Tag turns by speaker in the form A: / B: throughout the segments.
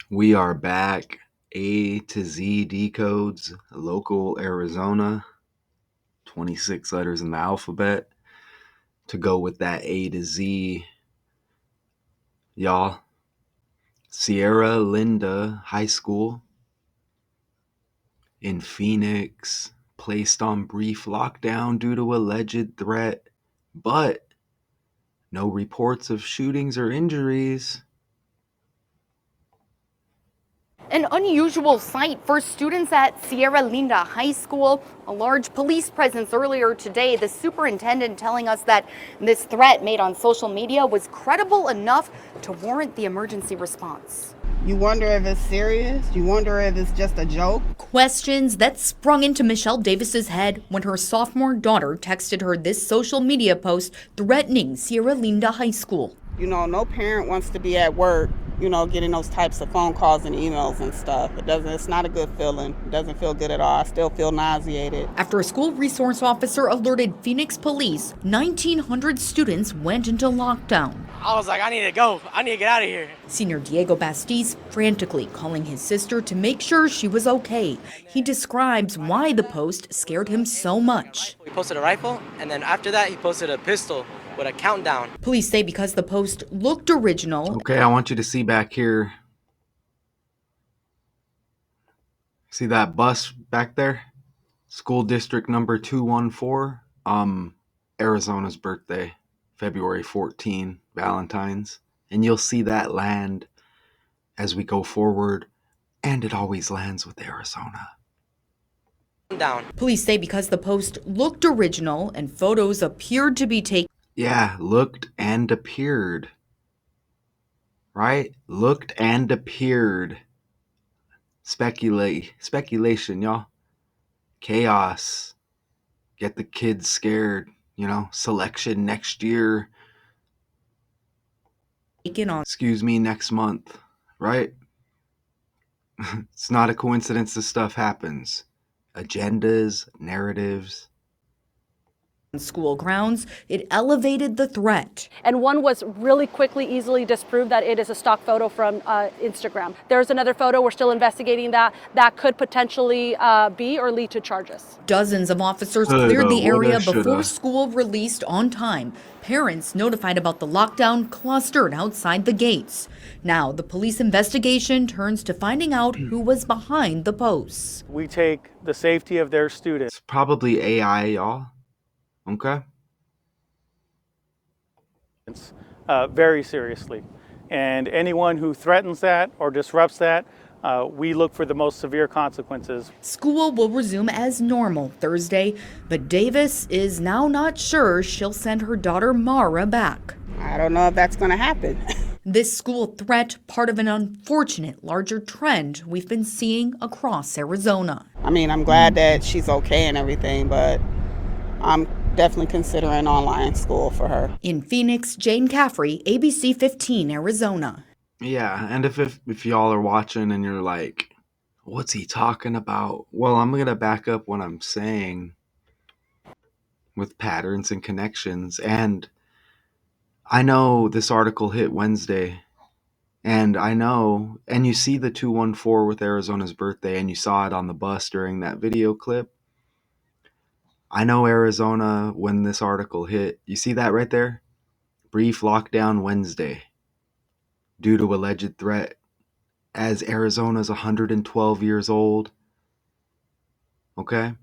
A: We are back. A to Z decodes, local Arizona, 26 letters in the alphabet to go with that A to Z. Y'all, Sierra Linda High School in Phoenix placed on brief lockdown due to alleged threat, but no reports of shootings or injuries.
B: An unusual sight for students at Sierra Linda High School. A large police presence earlier today. The superintendent telling us that this threat made on social media was credible enough to warrant the emergency response.
C: You wonder if it's serious. You wonder if it's just a joke.
B: Questions that sprung into Michelle Davis's head when her sophomore daughter texted her this social media post threatening Sierra Linda High School.
C: No parent wants to be at work, getting those types of phone calls and emails and stuff. It's not a good feeling. It doesn't feel good at all. I still feel nauseated.
B: After a school resource officer alerted Phoenix police, 1,900 students went into lockdown.
D: I was like, I need to go. I need to get out of here.
B: Senior Diego Bastiste frantically calling his sister to make sure she was okay. He describes why the post scared him so much.
D: He posted a rifle, and then after that, he posted a pistol with a countdown.
B: Police say because the post looked original.
A: Okay, I want you to see back here. See that bus back there? School district number 214. Arizona's birthday, February 14, Valentine's. And you'll see that land as we go forward. And it always lands with Arizona.
D: Down.
B: Police say because the post looked original and photos appeared to be taken.
A: Yeah, looked and appeared. Right? Looked and appeared. Speculation, y'all. Chaos. Get the kids scared. Selection next year. Next month. Right? It's not a coincidence this stuff happens. Agendas, narratives.
B: School grounds, it elevated the threat.
E: And one was really quickly, easily disproved that it is a stock photo from Instagram. There's another photo, we're still investigating that could potentially be or lead to charges.
B: Dozens of officers cleared the area before school released on time. Parents notified about the lockdown clustered outside the gates. Now the police investigation turns to finding out who was behind the posts.
F: We take the safety of their students.
A: It's probably AI, y'all. Okay.
F: Very seriously. And anyone who threatens that or disrupts that, we look for the most severe consequences.
B: School will resume as normal Thursday, but Davis is now not sure she'll send her daughter Mara back.
C: I don't know if that's going to happen.
B: This school threat, part of an unfortunate larger trend we've been seeing across Arizona.
C: I'm glad that she's okay and everything, but I'm definitely considering online school for her.
B: In Phoenix, Jane Caffrey, ABC 15, Arizona.
A: Yeah, and if y'all are watching and you're like, what's he talking about? Well, I'm going to back up what I'm saying with patterns and connections. And I know this article hit Wednesday, and I know, and you see the 214 with Arizona's birthday, and you saw it on the bus during that video clip. I know Arizona, when this article hit, you see that right there? Brief lockdown Wednesday due to alleged threat, as Arizona's 112 years old. Okay?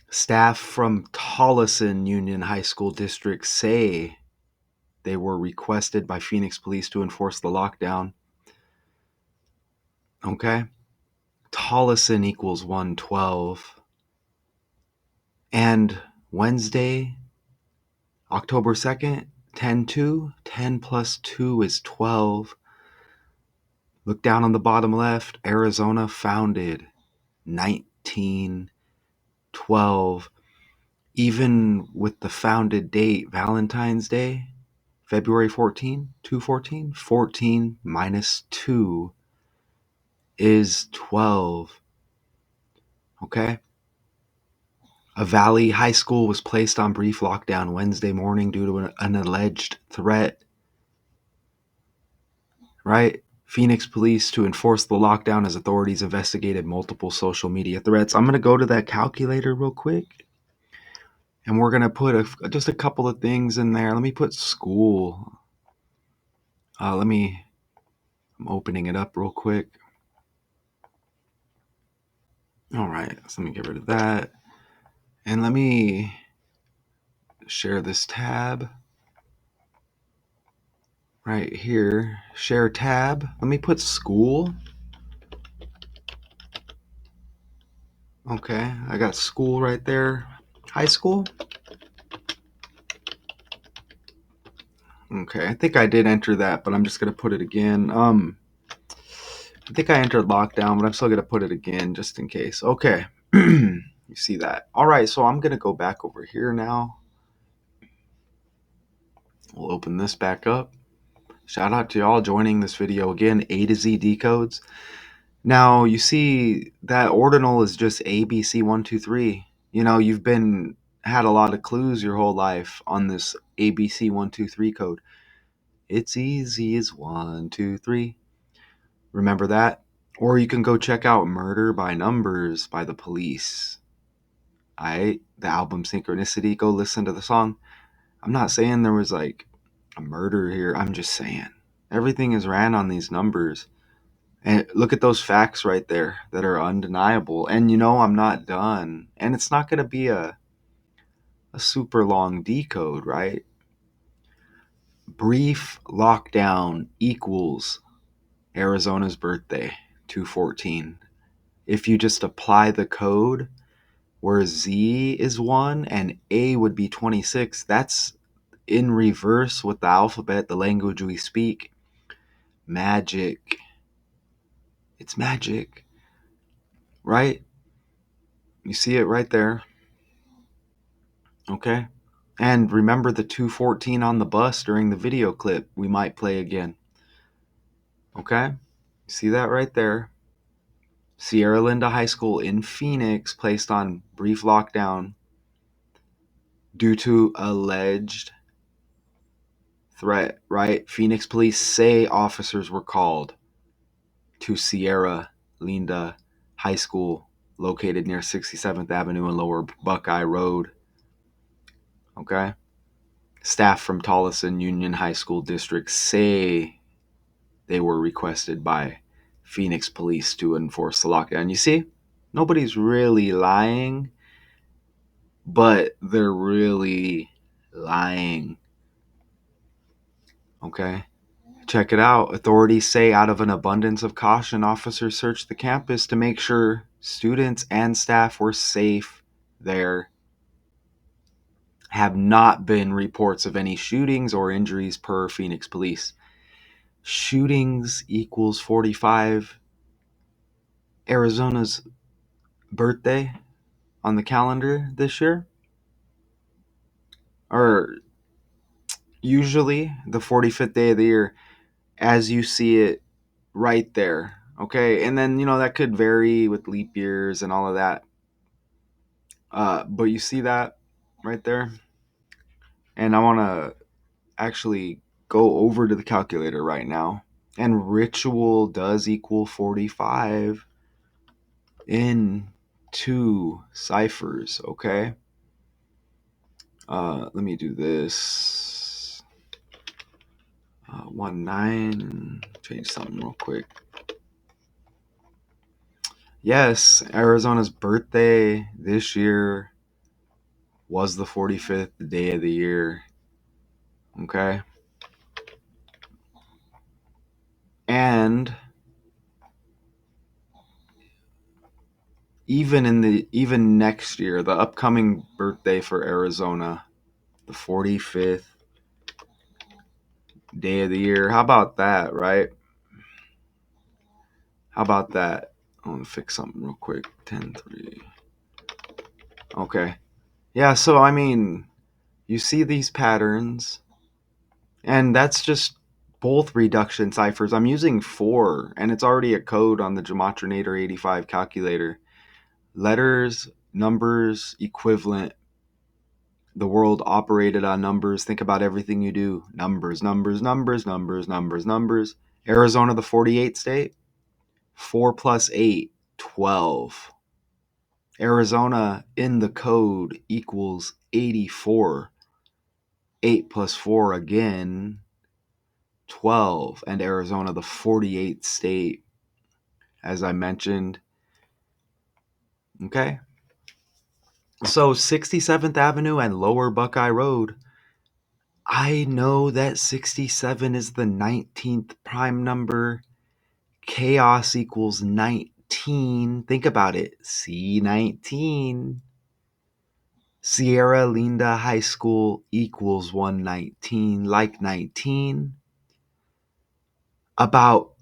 A: Staff from Tolleson Union High School District say they were requested by Phoenix police to enforce the lockdown. Okay? Tolleson equals 112. And Wednesday, October 2nd, 10-2. 10 plus 2 is 12. Look down on the bottom left. Arizona founded 1912. Even with the founded date, Valentine's Day, February 14, 214. 14 minus 2 is 12. Okay? A Valley High School was placed on brief lockdown Wednesday morning due to an alleged threat. Right? Phoenix police to enforce the lockdown as authorities investigated multiple social media threats. I'm going to go to that calculator real quick. And we're going to put just a couple of things in there. Let me put school. I'm opening it up real quick. All right, so let me get rid of that. And let me share this tab right here. Share tab. Let me put school. Okay, I got school right there. High school. Okay, I think I did enter that, but I'm just going to put it again. I think I entered lockdown, but I'm still going to put it again just in case. Okay. You see that. All right, so I'm going to go back over here now. We'll open this back up. Shout out to y'all joining this video again, A to Z decodes. Now, you see that ordinal is just ABC123. You know, you've had a lot of clues your whole life on this ABC123 code. It's easy as 1, 2, 3. Remember that? Or you can go check out Murder by Numbers by the Police. Alright? The album Synchronicity. Go listen to the song. I'm not saying there was like a murder here. I'm just saying everything is ran on these numbers. And look at those facts right there that are undeniable. And you know I'm not done. And it's not going to be a super long decode, right? Brief lockdown equals Arizona's birthday, 214. If you just apply the code where Z is 1 and A would be 26, that's in reverse with the alphabet, the language we speak. Magic. It's magic. Right? You see it right there. Okay? And remember the 214 on the bus during the video clip we might play again. Okay? See that right there? Sierra Linda High School in Phoenix placed on brief lockdown due to alleged threat, right? Phoenix police say officers were called to Sierra Linda High School located near 67th Avenue and Lower Buckeye Road. Okay? Staff from Tolleson Union High School District say they were requested by Phoenix police to enforce the lockdown. You see, nobody's really lying, but they're really lying. Okay? Check it out. Authorities say out of an abundance of caution, officers searched the campus to make sure students and staff were safe there. Have not been reports of any shootings or injuries per Phoenix police. Shootings equals 45. Arizona's birthday on the calendar this year, or usually the 45th day of the year, as you see it right there. Okay, and then that could vary with leap years and all of that, but you see that right there. And I want to actually go over to the calculator right now, and ritual does equal 45 in 2 ciphers. Okay, let me do this. 1-9, change something real quick. Yes, Arizona's birthday this year was the 45th day of the year. Okay. And even next year, the upcoming birthday for Arizona, the 45th day of the year. How about that, right? How about that? I want to fix something real quick. 10-3. Okay. Yeah, so I mean, you see these patterns, and that's just both reduction ciphers. I'm using 4, and it's already a code on the Gematrinator 85 calculator. Letters, numbers, equivalent. The world operated on numbers. Think about everything you do. Numbers, numbers, numbers, numbers, numbers, numbers. Arizona, the 48th state, 4 plus 8, 12. Arizona in the code equals 84. 8 plus 4 again, 12. And Arizona, the 48th state, as I mentioned. Okay. So 67th Avenue and Lower Buckeye Road. I know that 67 is the 19th prime number. Chaos equals 19. Think about it. C19. Sierra Linda High School equals 119, like 19. About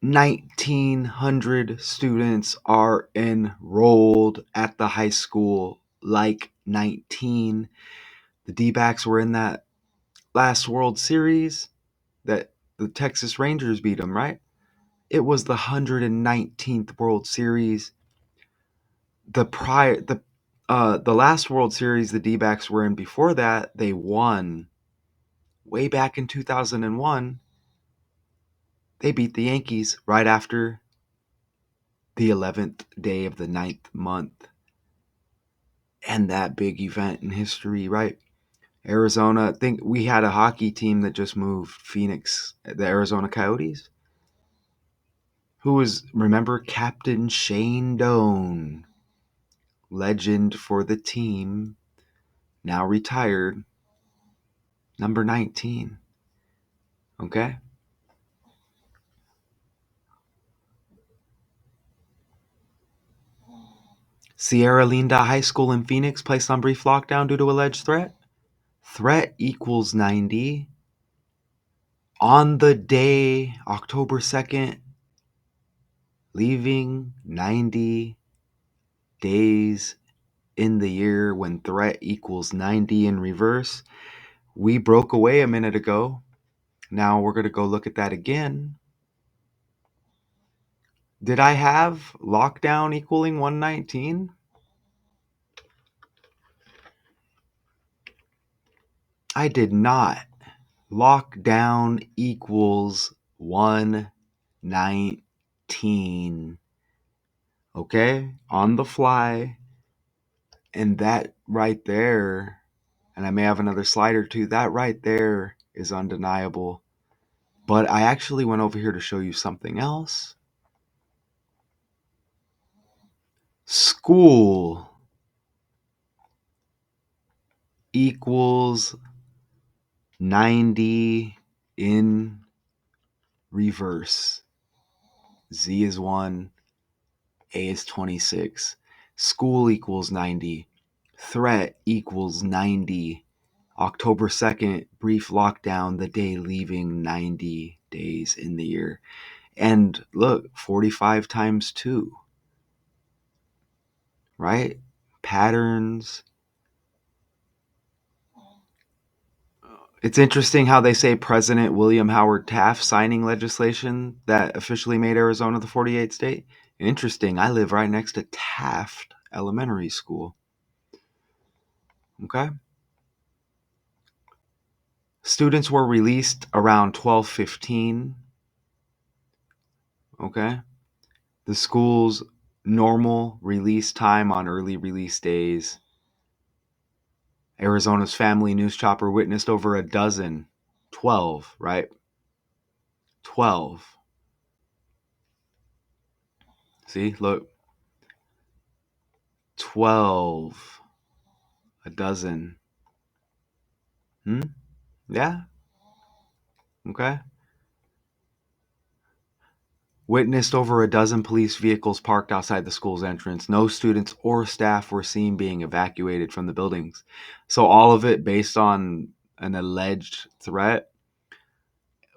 A: 1,900 students are enrolled at the high school, like 19. The D-backs were in that last World Series that the Texas Rangers beat them, right? It was the 119th World Series. The last World Series the D-backs were in before that, they won way back in 2001. They beat the Yankees right after the 11th day of the 9th month. And that big event in history, right? Arizona, I think we had a hockey team that just moved, Phoenix, the Arizona Coyotes. Who was, remember, Captain Shane Doan, legend for the team, now retired, number 19. Okay? Sierra Linda High School in Phoenix placed on brief lockdown due to alleged threat. Threat equals 90. On the day, October 2nd, leaving 90 days in the year when threat equals 90 in reverse. We broke away a minute ago. Now we're going to go look at that again. Did I have lockdown equaling 119? I did not. Lockdown equals 119. Okay? On the fly. And that right there, and I may have another slide or two, that right there is undeniable. But I actually went over here to show you something else. School equals 90 in reverse. Z is 1, A is 26. School equals 90. Threat equals 90. October 2nd, brief lockdown, the day leaving 90 days in the year. And look, 45 times 2, right? Patterns. It's interesting how they say President William Howard Taft signing legislation that officially made Arizona the 48th state. Interesting. I live right next to Taft Elementary School. Okay. Students were released around 12:15. Okay. The school's normal release time on early release days. Arizona's family news chopper witnessed over a dozen. 12, right? 12. See, look. 12. A dozen. Yeah. Okay. Witnessed over a dozen police vehicles parked outside the school's entrance. No students or staff were seen being evacuated from the buildings. So all of it based on an alleged threat.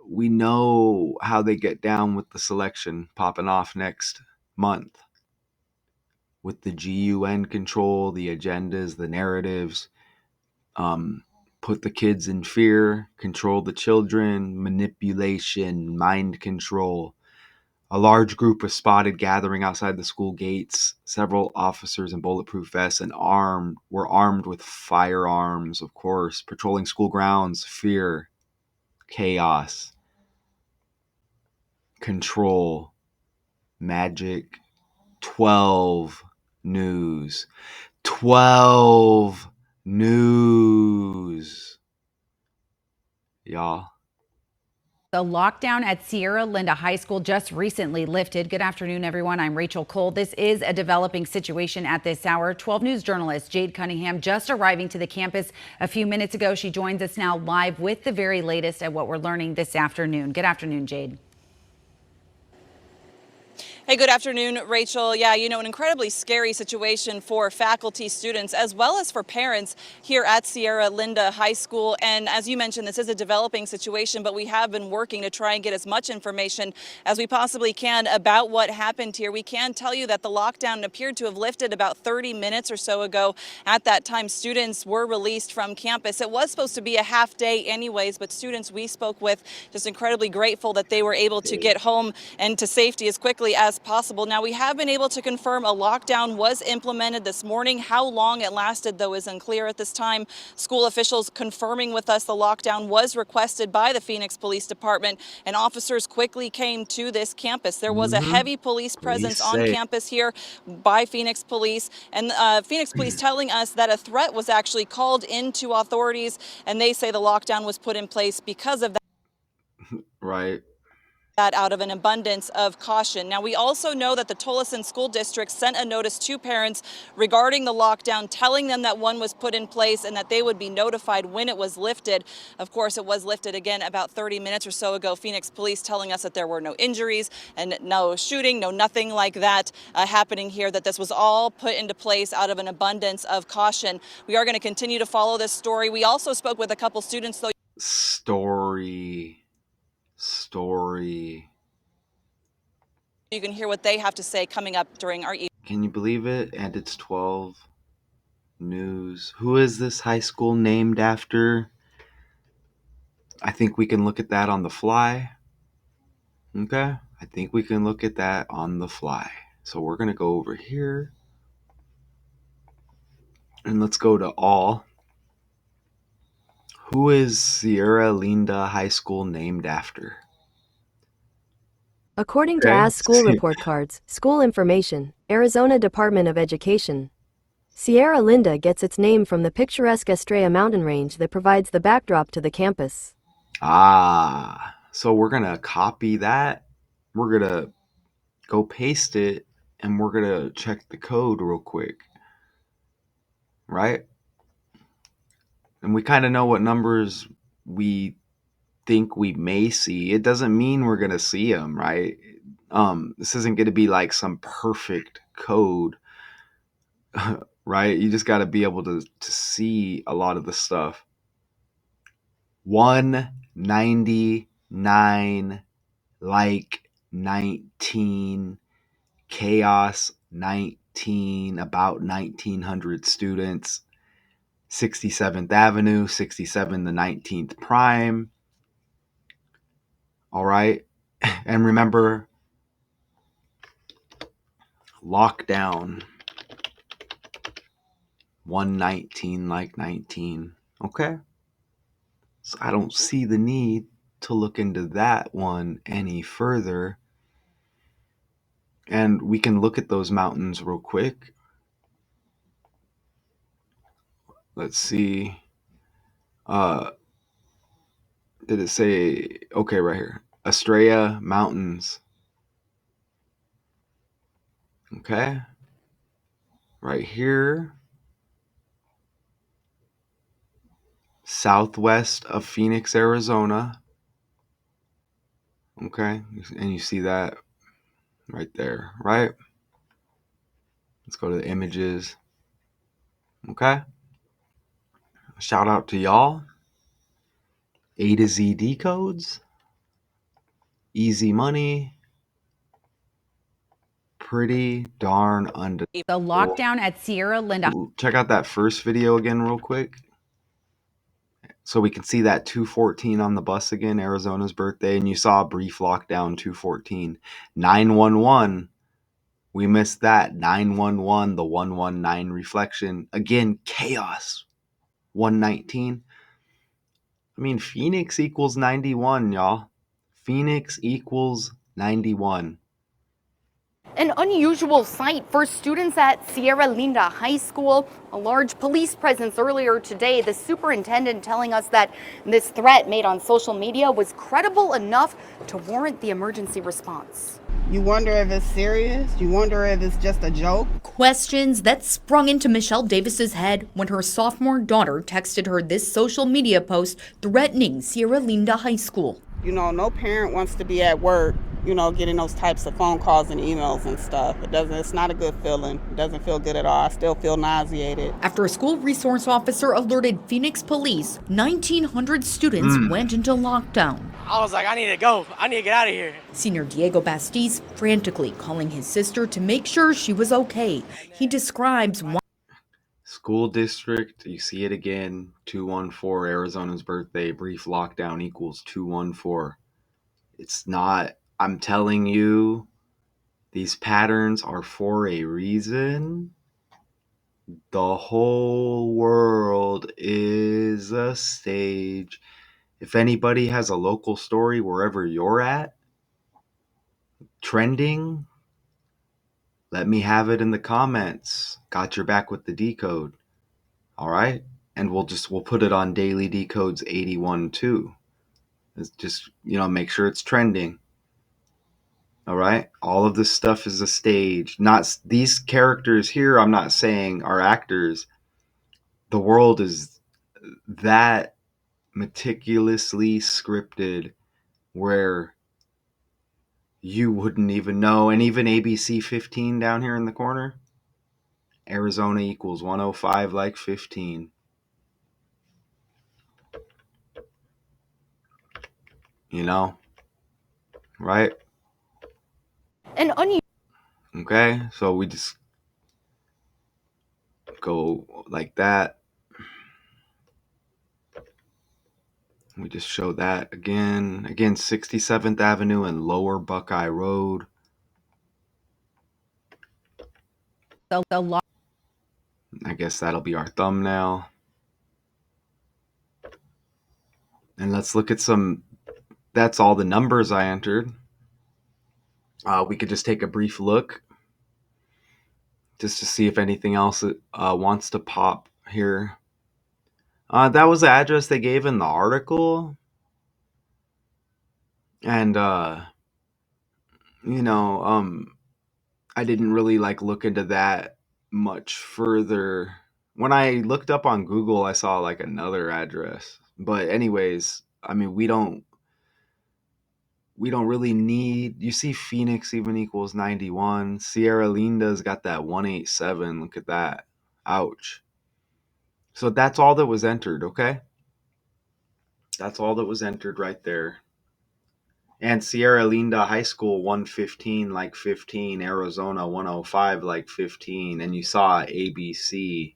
A: We know how they get down with the selection popping off next month. With the GUN control, the agendas, the narratives, put the kids in fear, control the children, manipulation, mind control. A large group was spotted gathering outside the school gates. Several officers in bulletproof vests and were armed with firearms, of course, patrolling school grounds. Fear, chaos. Control, Magic, 12 News. 12 News. Y'all.
G: The lockdown at Sierra Linda High School just recently lifted. Good afternoon, everyone. I'm Rachel Cole. This is a developing situation at this hour. 12 News journalist Jade Cunningham just arriving to the campus a few minutes ago. She joins us now live with the very latest at what we're learning this afternoon. Good afternoon, Jade.
H: Hey, good afternoon, Rachel. Yeah, an incredibly scary situation for faculty, students, as well as for parents here at Sierra Linda High School. And as you mentioned, this is a developing situation, but we have been working to try and get as much information as we possibly can about what happened here. We can tell you that the lockdown appeared to have lifted about 30 minutes or so ago. At that time, students were released from campus. It was supposed to be a half day anyways, but students we spoke with just incredibly grateful that they were able to get home and to safety as quickly as possible. Now, we have been able to confirm a lockdown was implemented this morning. How long it lasted, though, is unclear at this time. School officials confirming with us the lockdown was requested by the Phoenix Police Department, and officers quickly came to this campus. There was a heavy police presence on campus here by Phoenix Police, and Phoenix Police telling us that a threat was actually called into authorities, and they say the lockdown was put in place because of that.
A: Right.
H: That out of an abundance of caution. Now, we also know that the Tolleson School District sent a notice to parents regarding the lockdown, telling them that one was put in place and that they would be notified when it was lifted. Of course, it was lifted again about 30 minutes or so ago. Phoenix Police telling us that there were no injuries and no shooting, no nothing like that happening here, that this was all put into place out of an abundance of caution. We are going to continue to follow this story. We also spoke with a couple students, though.
A: Story.
H: You can hear what they have to say coming up during our evening.
A: Can you believe it? And it's 12 News. Who is this high school named after? I think we can look at that on the fly. Okay? I think we can look at that on the fly. So we're going to go over here. And let's go to all. Who is Sierra Linda High School named after?
I: According to AZ School Report Cards, School Information, Arizona Department of Education, Sierra Linda gets its name from the picturesque Estrella mountain range that provides the backdrop to the campus.
A: So we're going to copy that. We're going to go paste it, and we're going to check the code real quick. Right? And we kind of know what numbers we think we may see. It doesn't mean we're going to see them, right? This isn't going to be like some perfect code, right? You just got to be able to see a lot of the stuff. 199, like 19, chaos 19, about 1900 students. 67th Avenue, 67 the 19th Prime. All right. And remember, lockdown 119 like 19. Okay. So I don't see the need to look into that one any further. And we can look at those mountains real quick. Let's see. Did it say, okay, right here, Estrella Mountains. Okay. Right here. Southwest of Phoenix, Arizona. Okay. And you see that right there, right? Let's go to the images. Okay. Shout out to y'all. A to Z decodes. Easy money. Pretty darn undeniable.
G: The lockdown at Sierra Linda.
A: Check out that first video again real quick. So we can see that 214 on the bus again, Arizona's birthday. And you saw a brief lockdown 214. 911. We missed that. 911, the 119 reflection. Again, chaos. 119. I mean, Phoenix equals 91, y'all. Phoenix equals 91.
B: An unusual sight for students at Sierra Linda High School. A large police presence earlier today. The superintendent telling us that this threat made on social media was credible enough to warrant the emergency response.
C: You wonder if it's serious. You wonder if it's just a joke.
J: Questions that sprung into Michelle Davis's head when her sophomore daughter texted her this social media post threatening Sierra Linda High School.
C: You know, no parent wants to be at work, getting those types of phone calls and emails and stuff. It's not a good feeling. It doesn't feel good at all. I still feel nauseated.
J: After a school resource officer alerted Phoenix police, 1,900 students went into lockdown.
D: I was like, I need to go. I need to get out of here.
J: Senior Diego Bastiste frantically calling his sister to make sure she was okay. He describes one
A: School district, you see it again, 214, Arizona's birthday, brief lockdown equals 214. It's not, I'm telling you, these patterns are for a reason. The whole world is a stage. If anybody has a local story wherever you're at, trending, let me have it in the comments. Got your back with the decode. All right? And we'll put it on Daily Decodes 81 too. It's just, make sure it's trending. All right? All of this stuff is a stage. Not these characters here, I'm not saying are actors. The world is that meticulously scripted where you wouldn't even know. And even ABC 15 down here in the corner, Arizona equals 105 like 15. Right?
B: An
A: Okay, so we just go like that. We just show that again. Again, 67th Avenue and Lower Buckeye Road. I guess that'll be our thumbnail. And let's look at that's all the numbers I entered. We could just take a brief look just to see if anything else wants to pop here. That was the address they gave in the article. And, I didn't really look into that much further. When I looked up on Google, I saw another address. But anyways, I mean, we don't really need, you see Phoenix even equals 91. Sierra Linda's got that 187. Look at that. Ouch. So that's all that was entered, okay? That's all that was entered right there. And Sierra Linda High School 115 like 15, Arizona 105 like 15, and you saw ABC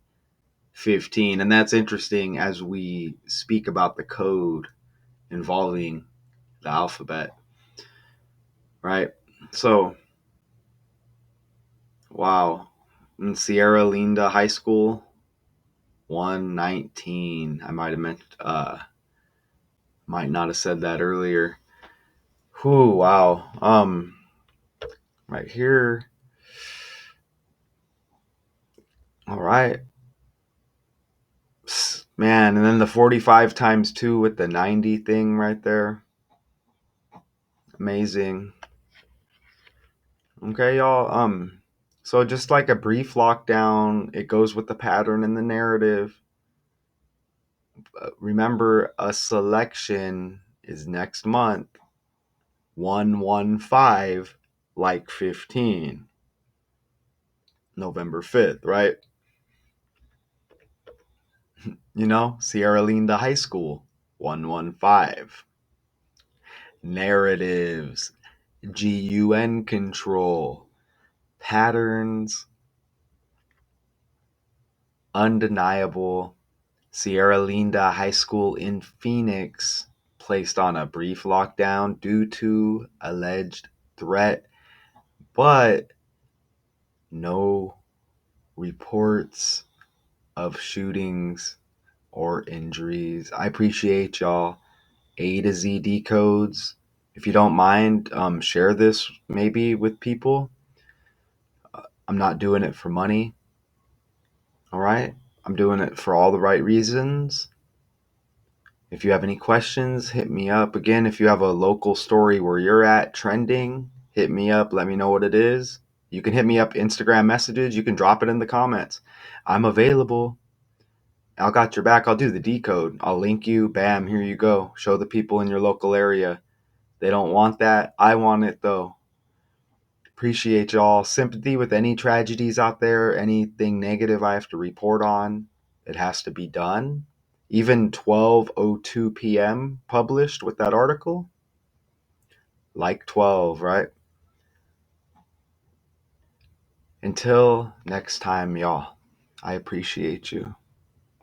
A: 15. And that's interesting as we speak about the code involving the alphabet, right? So, wow. And Sierra Linda High School 119. I might not have said that earlier. Whew, wow. Right here. All right. Man, and then the 45 times 2 with the 90 thing right there. Amazing. Okay, y'all. So just like a brief lockdown, it goes with the pattern in the narrative. Remember, a selection is next month. 115 like 15. November 5th, right? Sierra Linda High School, 115. Narratives, GUN control, patterns, undeniable. Sierra Linda High School in Phoenix placed on a brief lockdown due to alleged threat, but no reports of shootings or injuries. I appreciate y'all. A to Z decodes. If you don't mind, share this maybe with people. I'm not doing it for money. All right. I'm doing it for all the right reasons. If you have any questions, hit me up. Again, if you have a local story where you're at trending, hit me up. Let me know what it is. You can hit me up Instagram messages. You can drop it in the comments. I'm available. I got your back. I'll do the decode. I'll link you. Bam, here you go. Show the people in your local area. They don't want that. I want it though. Appreciate y'all. Sympathy with any tragedies out there, anything negative I have to report on. It has to be done. Even 12:02 p.m. published with that article. Like 12, right? Until next time, y'all. I appreciate you.